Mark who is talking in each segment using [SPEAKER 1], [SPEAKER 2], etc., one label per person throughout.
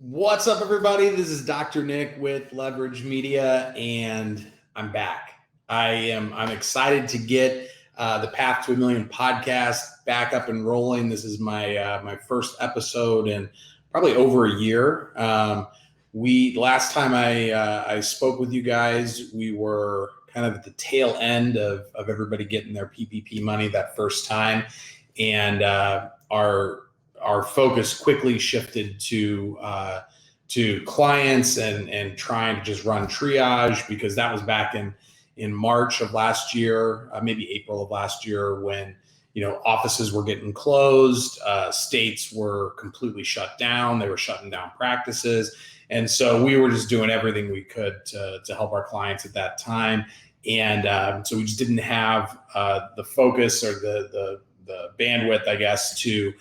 [SPEAKER 1] What's up, everybody? This is Dr. Nick with Leverage Media, and I'm back. I'm excited to get the Path to a Million podcast back up and rolling. This is my first episode in probably over a year. Last time I spoke with you guys, we were kind of at the tail end of everybody getting their PPP money that first time, and our focus quickly shifted to clients and trying to just run triage, because that was back in March of last year, maybe April of last year, when offices were getting closed, states were completely shut down, they were shutting down practices, and so we were just doing everything we could to help our clients at that time, and so we just didn't have the focus or the bandwidth, I guess, to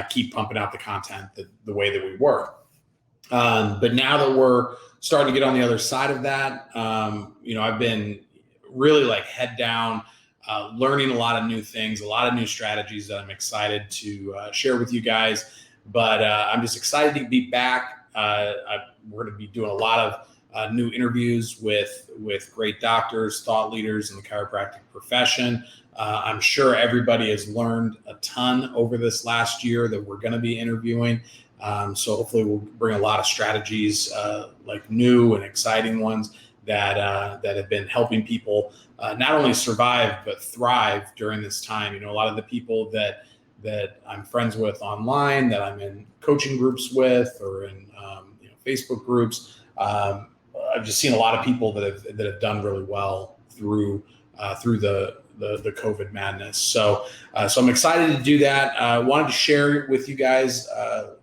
[SPEAKER 1] keep pumping out the content the way that we were. But now that we're starting to get on the other side of that, I've been really head down, learning a lot of new things, a lot of new strategies that I'm excited to share with you guys. But I'm just excited to be back. We're going to be doing a lot of new interviews with great doctors, thought leaders in the chiropractic profession. I'm sure everybody has learned a ton over this last year that we're going to be interviewing. So hopefully we'll bring a lot of strategies, new and exciting ones that have been helping people not only survive but thrive during this time. A lot of the people that I'm friends with online, that I'm in coaching groups with, or in Facebook groups, I've just seen a lot of people that have done really well through the COVID madness. So I'm excited to do that. I wanted to share with you guys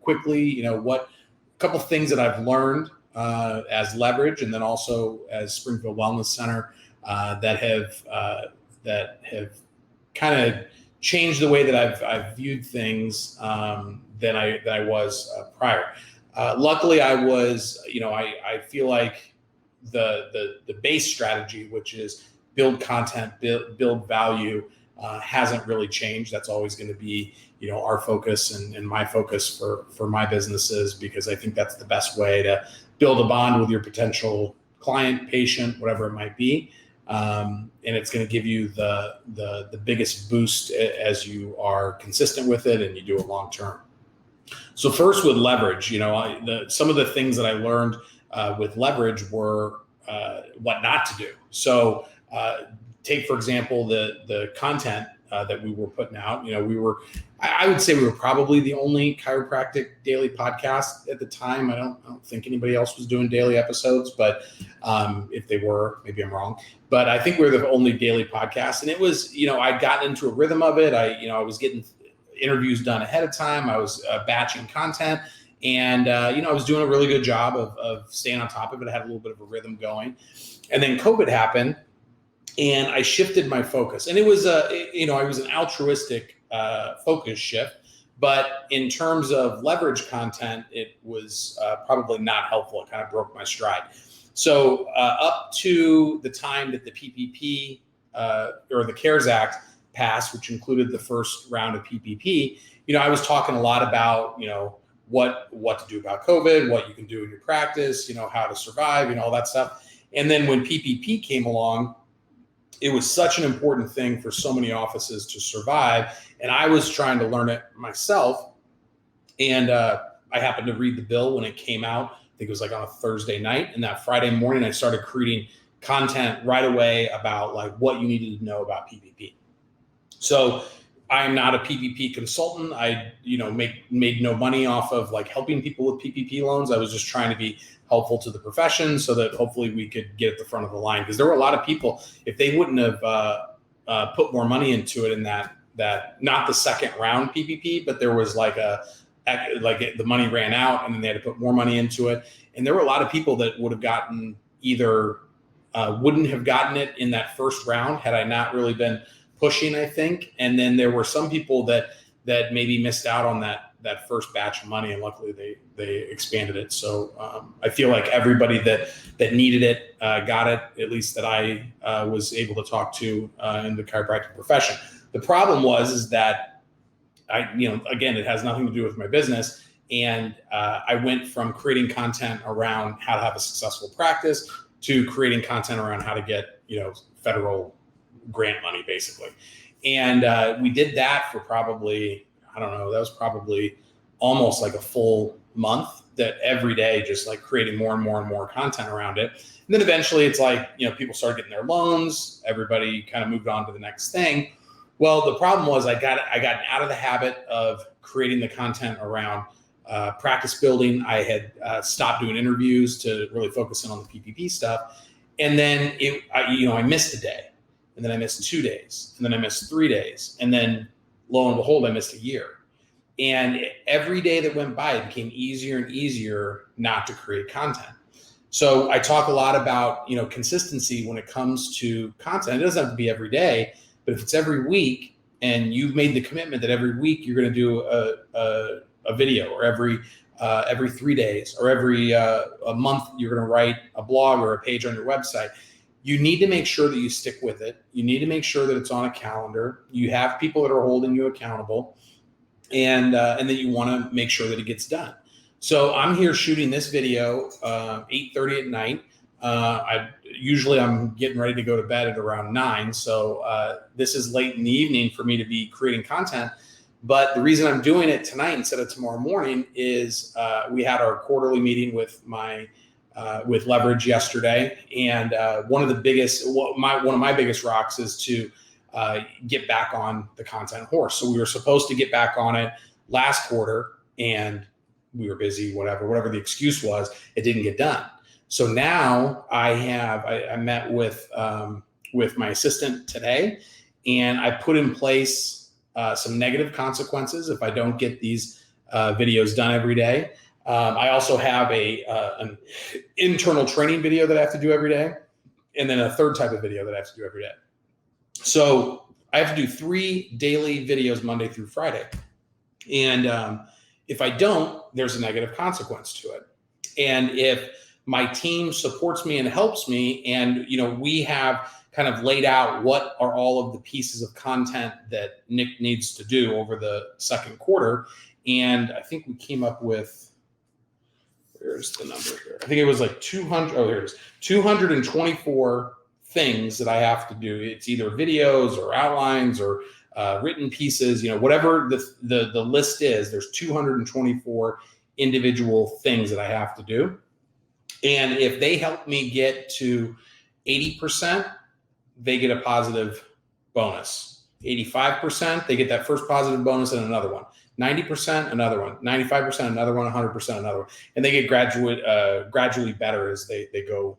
[SPEAKER 1] quickly, a couple things that I've learned as Leverage, and then also as Springfield Wellness Center, that have kind of changed the way that I've viewed things than I was prior. Luckily, I feel like the base strategy, which is build content, build value, hasn't really changed. That's always going to be, our focus and my focus for my businesses, because I think that's the best way to build a bond with your potential client, patient, whatever it might be. And it's going to give you the biggest boost as you are consistent with it and you do it long term. So first, with Leverage, some of the things that I learned with Leverage were what not to do. So take, for example, the content that we were putting out. I would say we were probably the only chiropractic daily podcast at the time. I don't think anybody else was doing daily episodes, but if they were, maybe I'm wrong. But I think we were the only daily podcast, and it was, I'd gotten into a rhythm of it. I was getting interviews done ahead of time. I was batching content, and I was doing a really good job of staying on top of it. I had a little bit of a rhythm going, and then COVID happened. And I shifted my focus, and it was it was an altruistic focus shift, but in terms of Leverage content, it was probably not helpful. It kind of broke my stride. So up to the time that the PPP or the CARES Act passed, which included the first round of PPP, I was talking a lot about what to do about COVID, what you can do in your practice, how to survive, all that stuff. And then when PPP came along, it was such an important thing for so many offices to survive. And I was trying to learn it myself. And I happened to read the bill when it came out. I think it was on a Thursday night. And that Friday morning, I started creating content right away about what you needed to know about PPP. So I'm not a PPP consultant. I, made no money off of helping people with PPP loans. I was just trying to be helpful to the profession so that hopefully we could get at the front of the line, because there were a lot of people, if they wouldn't have put more money into it in that not the second round PPP, but there was the money ran out and then they had to put more money into it. And there were a lot of people that would have gotten wouldn't have gotten it in that first round had I not really been pushing, I think. And then there were some people that maybe missed out on that first batch of money, and luckily they expanded it. So I feel like everybody that needed it got it, at least that I was able to talk to in the chiropractic profession. The problem is that again, it has nothing to do with my business, And I went from creating content around how to have a successful practice to creating content around how to get, federal grant money, basically. And we did that for probably, I don't know, that was probably almost like a full month, that every day just like creating more and more and more content around it. And then eventually it's like, people started getting their loans. Everybody kind of moved on to the next thing. Well, the problem was I got out of the habit of creating the content around practice building. I had stopped doing interviews to really focus in on the PPP stuff. And then I missed a day, and then I missed 2 days, and then I missed 3 days. And then lo and behold, I missed a year. And every day that went by, it became easier and easier not to create content. So I talk a lot about, consistency when it comes to content. It doesn't have to be every day, but if it's every week and you've made the commitment that every week you're going to do a video, or every 3 days, or every a month you're going to write a blog or a page on your website, you need to make sure that you stick with it. You need to make sure that it's on a calendar. You have people that are holding you accountable, and that you want to make sure that it gets done. So I'm here shooting this video 8:30 at night. I'm getting ready to go to bed at around 9. So this is late in the evening for me to be creating content. But the reason I'm doing it tonight instead of tomorrow morning is we had our quarterly meeting with LVRG yesterday, and one of my biggest rocks is to get back on the content horse. So we were supposed to get back on it last quarter, and we were busy, whatever the excuse was, it didn't get done. So now I met with my assistant today, and I put in place some negative consequences if I don't get these videos done every day. I also have an internal training video that I have to do every day, and then a third type of video that I have to do every day. So I have to do 3 daily videos Monday through Friday. And if I don't, there's a negative consequence to it. And if my team supports me and helps me, and we have kind of laid out what are all of the pieces of content that Nick needs to do over the second quarter. And I think we came up with, where's the number here? I think it was like 200. Oh, here it is. 224 things that I have to do. It's either videos or outlines or written pieces, whatever the list is, there's 224 individual things that I have to do. And if they help me get to 80%, they get a positive bonus. 85%, they get that first positive bonus and another one. 90%, another one. 95%, another one. 100%, another one. And they get gradually better as they go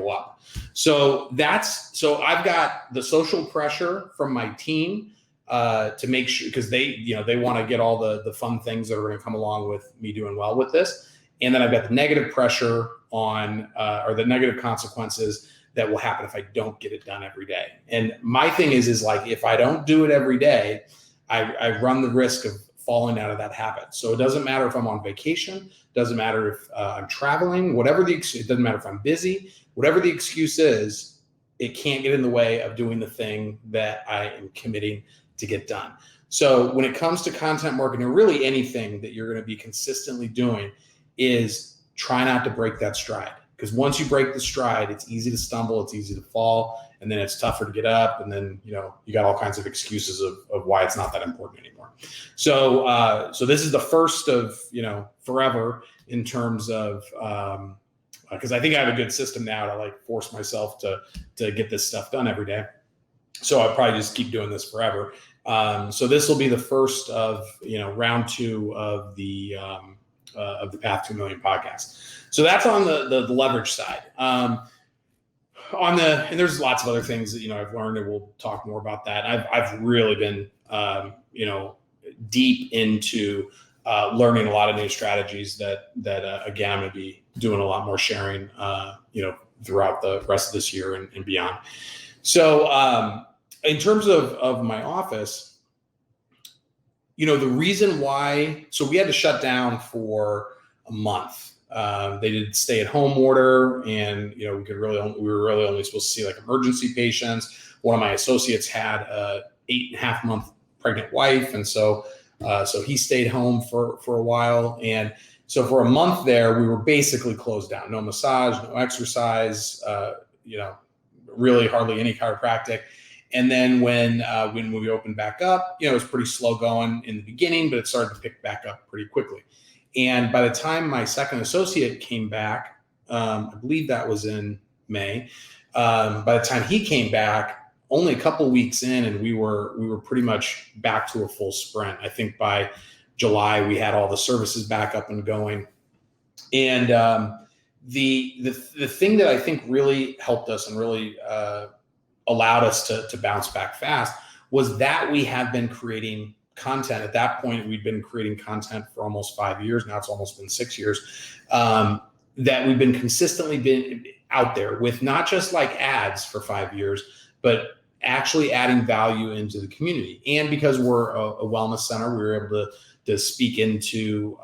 [SPEAKER 1] up. So I've got the social pressure from my team to make sure, because they want to get all the fun things that are going to come along with me doing well with this. And then I've got the negative pressure on, or the negative consequences that will happen if I don't get it done every day. And my thing is like, if I don't do it every day, I run the risk of falling out of that habit. So it doesn't matter if I'm on vacation, doesn't matter if I'm traveling, it doesn't matter if I'm busy, whatever the excuse is, it can't get in the way of doing the thing that I am committing to get done. So when it comes to content marketing, or really anything that you're going to be consistently doing, is try not to break that stride. Because once you break the stride, it's easy to stumble, it's easy to fall, and then it's tougher to get up. And then, you got all kinds of excuses of why it's not that important anymore. So this is the first of, forever in terms of, because I think I have a good system now to like force myself to get this stuff done every day. So I'll probably just keep doing this forever. So this will be the first of, round 2 of the Path to $1 Million podcast. So that's on the leverage side. And there's lots of other things that, I've learned, and we'll talk more about that. I've really been, deep into learning a lot of new strategies that again, I'm going to be doing a lot more sharing, throughout the rest of this year and beyond. So in terms of my office, the reason why, so we had to shut down for a month. They did stay at home order, and we were really only supposed to see like emergency patients. One of my associates had a 8.5-month pregnant wife, and so So he stayed home for a while. And so for a month there, we were basically closed down. No massage, no exercise, really hardly any chiropractic. And then when we opened back up, it was pretty slow going in the beginning, but it started to pick back up pretty quickly. And by the time my second associate came back, I believe that was in May. By the time he came back, only a couple weeks in, and we were pretty much back to a full sprint. I think by July we had all the services back up and going. And the thing that I think really helped us and really allowed us to bounce back fast was that we have been creating content. At that point, we'd been creating content for almost 5 years. Now it's almost been 6 years. That we've been consistently out there with not just like ads for 5 years, but actually adding value into the community. And because we're a wellness center, we were able to speak into,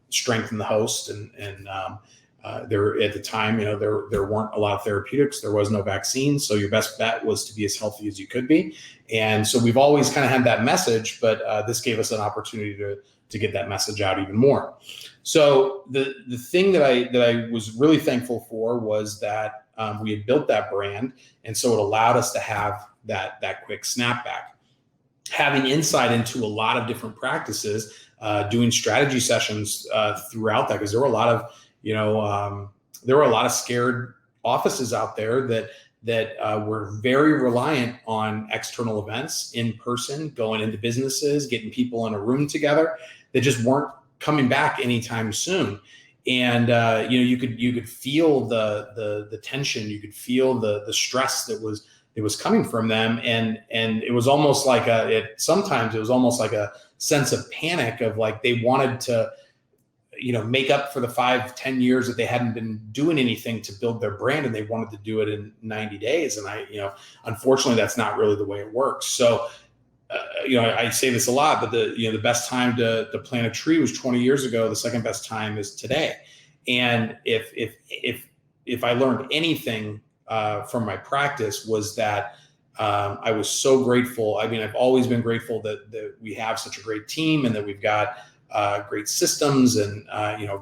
[SPEAKER 1] strengthen the host. And there at the time, there weren't a lot of therapeutics. There was no vaccine. So your best bet was to be as healthy as you could be. And so we've always kind of had that message, but this gave us an opportunity to get that message out even more. So the thing that I was really thankful for was that we had built that brand, and so it allowed us to have that quick snapback. Having insight into a lot of different practices, doing strategy sessions throughout that, because there were a lot of scared offices out there that were very reliant on external events, in person, going into businesses, getting people in a room together, that just weren't coming back anytime soon. And you could feel the tension, you could feel the stress that was coming from them, and it was almost like sometimes it was almost like a sense of panic of like they wanted to make up for the 5-10 years that they hadn't been doing anything to build their brand, and they wanted to do it in 90 days. And unfortunately, that's not really the way it works. So I say this a lot, but the best time to plant a tree was 20 years ago. The second best time is today. And if I learned anything from my practice, was that I was so grateful. I mean, I've always been grateful that we have such a great team and that we've got great systems and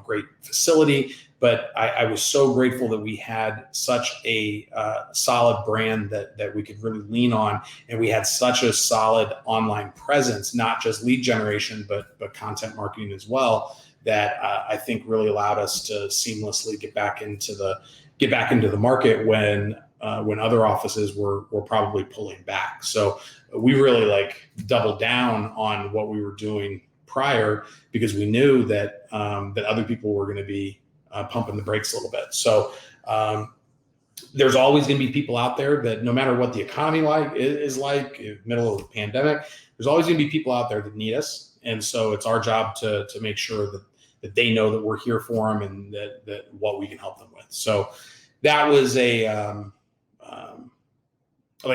[SPEAKER 1] great facility. But I was so grateful that we had such a solid brand that we could really lean on, and we had such a solid online presence, not just lead generation, but content marketing as well, that I think really allowed us to seamlessly get back into the market when other offices were probably pulling back. So we really doubled down on what we were doing prior, because we knew that other people were going to be pumping the brakes a little bit. So there's always going to be people out there that, no matter what the economy is like, in the middle of the pandemic, there's always going to be people out there that need us. And so it's our job to make sure that they know that we're here for them, and that what we can help them with. So that was like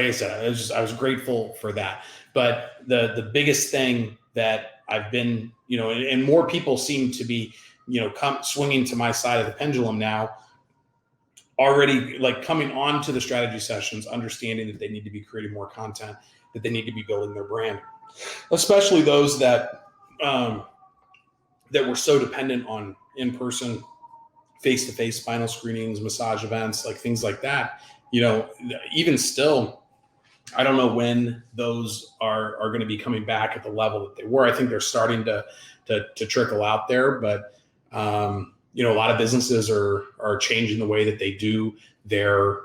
[SPEAKER 1] I said, I was grateful for that. But the biggest thing that I've been, and more people seem to be, swinging to my side of the pendulum now, already coming on to the strategy sessions, understanding that they need to be creating more content, that they need to be building their brand, especially those that were so dependent on in-person, face-to-face final screenings, massage events, things like that. Even still, I don't know when those are going to be coming back at the level that they were. I think they're starting to trickle out there, but a lot of businesses are changing the way that they do their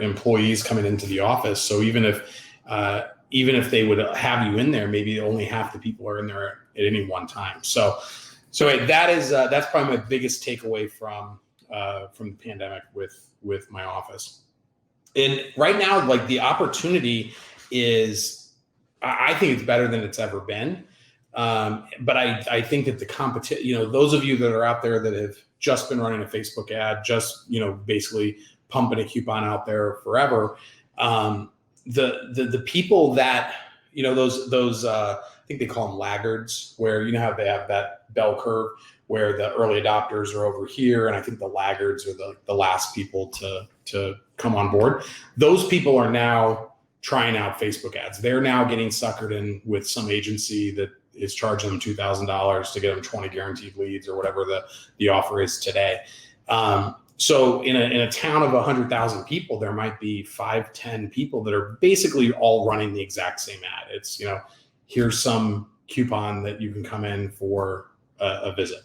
[SPEAKER 1] employees coming into the office. So even if they would have you in there, maybe only half the people are in there at any one time. So that's probably my biggest takeaway from the pandemic with my office. And right now, the opportunity is, I think it's better than it's ever been. But I think that the competition, those of you that are out there that have just been running a Facebook ad, just, basically pumping a coupon out there forever. The people that, those I think they call them laggards, where, how they have that bell curve where the early adopters are over here. And I think the laggards are the last people to come on board. Those people are now trying out Facebook ads. They're now getting suckered in with some agency that is charging them $2,000 to get them 20 guaranteed leads or whatever the offer is today. So in a town of 100,000 people, there might be 5, 10 people that are basically all running the exact same ad. It's, here's some coupon that you can come in for a visit.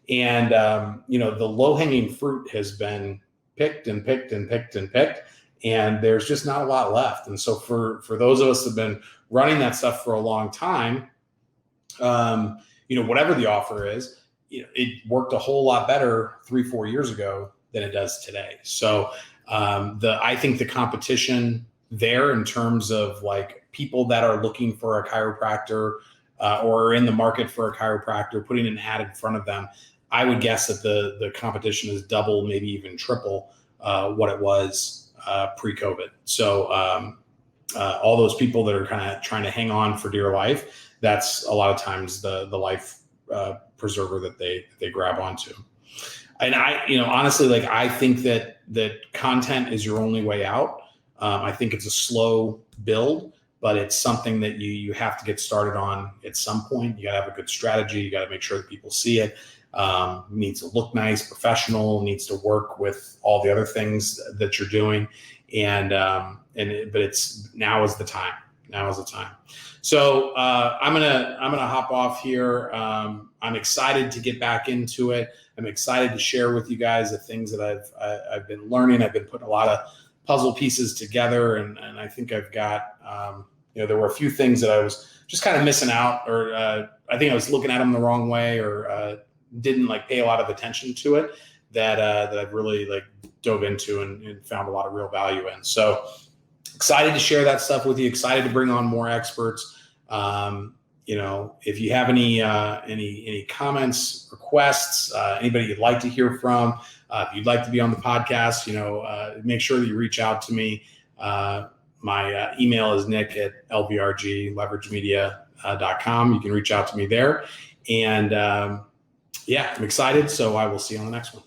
[SPEAKER 1] And, the low-hanging fruit has been picked and picked and picked and picked, and there's just not a lot left. And so for those of us that have been running that stuff for a long time, whatever the offer is, it worked a whole lot better 3-4 years ago than it does today. So I think the competition there in terms of like people that are looking for a chiropractor or are in the market for a chiropractor, putting an ad in front of them, I would guess that the competition is double, maybe even triple what it was pre-COVID. So all those people that are kind of trying to hang on for dear life, that's a lot of times the life preserver that they grab onto. And honestly, like I think that content is your only way out. I think it's a slow build, but it's something that you have to get started on at some point. You got to have a good strategy. You got to make sure that people see it. Needs to look nice, professional, needs to work with all the other things that you're doing. But it's now is the time. Now is the time. So I'm gonna hop off here. I'm excited to get back into it. I'm excited to share with you guys the things that I've been learning. I've been putting a lot of puzzle pieces together, and I think I've got there were a few things that I was just kind of missing out, or I think I was looking at them the wrong way, or didn't like pay a lot of attention to it that I've really like dove into and found a lot of real value in. So excited to share that stuff with you. Excited to bring on more experts. If you have any comments, requests, anybody you'd like to hear from, if you'd like to be on the podcast, make sure that you reach out to me. My email is nick@lvrg.leveragemedia.com. You can reach out to me there. And I'm excited. So I will see you on the next one.